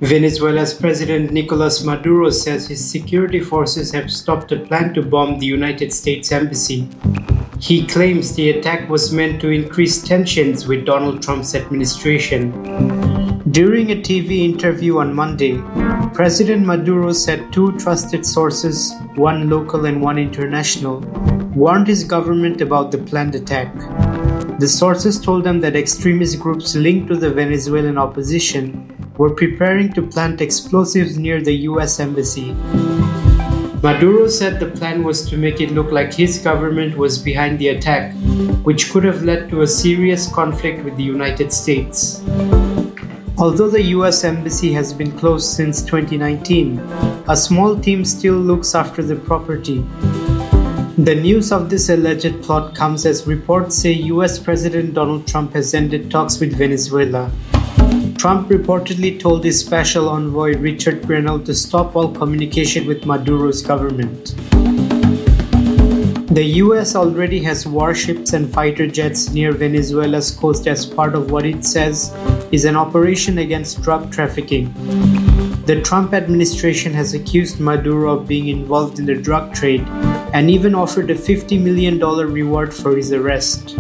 Venezuela's President Nicolas Maduro says his security forces have stopped a plan to bomb the United States Embassy. He claims the attack was meant to increase tensions with Donald Trump's administration. During a TV interview on Monday, President Maduro said two trusted sources, one local and one international, warned his government about the planned attack. The sources told him that extremist groups linked to the Venezuelan opposition were preparing to plant explosives near the US Embassy. Maduro said the plan was to make it look like his government was behind the attack, which could have led to a serious conflict with the United States. Although the US Embassy has been closed since 2019, a small team still looks after the property. The news of this alleged plot comes as reports say US President Donald Trump has ended talks with Venezuela. Trump reportedly told his special envoy Richard Grenell to stop all communication with Maduro's government. The US already has warships and fighter jets near Venezuela's coast as part of what it says is an operation against drug trafficking. The Trump administration has accused Maduro of being involved in the drug trade and even offered a $50 million reward for his arrest.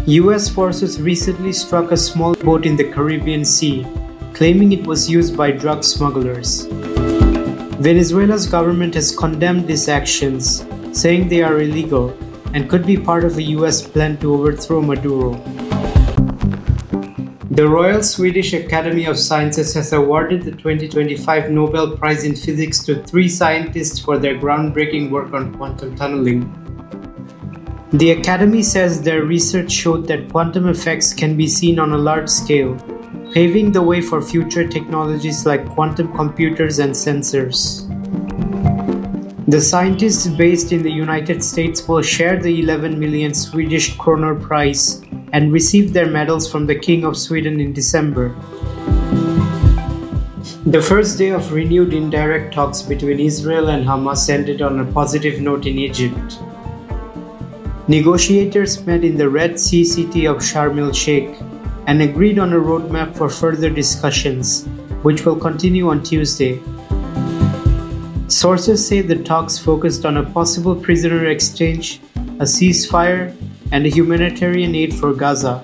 US forces recently struck a small boat in the Caribbean Sea, claiming it was used by drug smugglers. Venezuela's government has condemned these actions, saying they are illegal and could be part of a US plan to overthrow Maduro. The Royal Swedish Academy of Sciences has awarded the 2025 Nobel Prize in Physics to 3 scientists for their groundbreaking work on quantum tunneling. The Academy says their research showed that quantum effects can be seen on a large scale, paving the way for future technologies like quantum computers and sensors. The scientists based in the United States will share the 11 million Swedish kronor prize and receive their medals from the King of Sweden in December. The first day of renewed indirect talks between Israel and Hamas ended on a positive note in Egypt. Negotiators met in the Red Sea city of Sharm el-Sheikh and agreed on a roadmap for further discussions, which will continue on Tuesday. Sources say the talks focused on a possible prisoner exchange, a ceasefire, and a humanitarian aid for Gaza.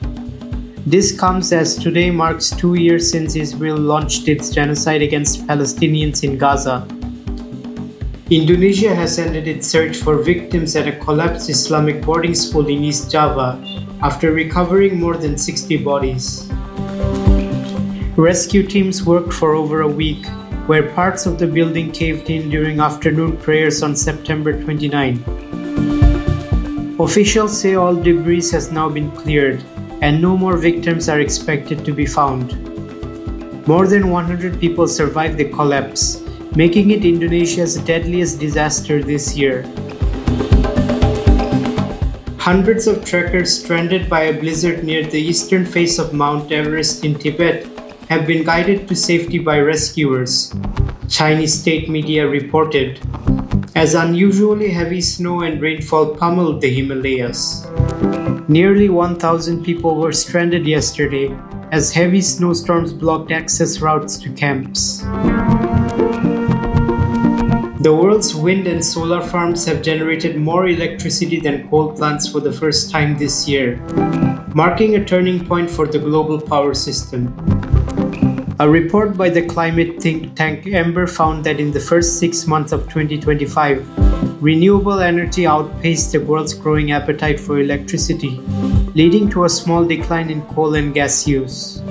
This comes as today marks 2 years since Israel launched its genocide against Palestinians in Gaza. Indonesia has ended its search for victims at a collapsed Islamic boarding school in East Java after recovering more than 60 bodies. Rescue teams worked for over a week, where parts of the building caved in during afternoon prayers on September 29. Officials say all debris has now been cleared and no more victims are expected to be found. More than 100 people survived the collapse, making it Indonesia's deadliest disaster this year. Hundreds of trekkers stranded by a blizzard near the eastern face of Mount Everest in Tibet have been guided to safety by rescuers, Chinese state media reported, as unusually heavy snow and rainfall pummeled the Himalayas. Nearly 1,000 people were stranded yesterday as heavy snowstorms blocked access routes to camps. The world's wind and solar farms have generated more electricity than coal plants for the first time this year, marking a turning point for the global power system. A report by the climate think tank Ember found that in the first 6 months of 2025, renewable energy outpaced the world's growing appetite for electricity, leading to a small decline in coal and gas use.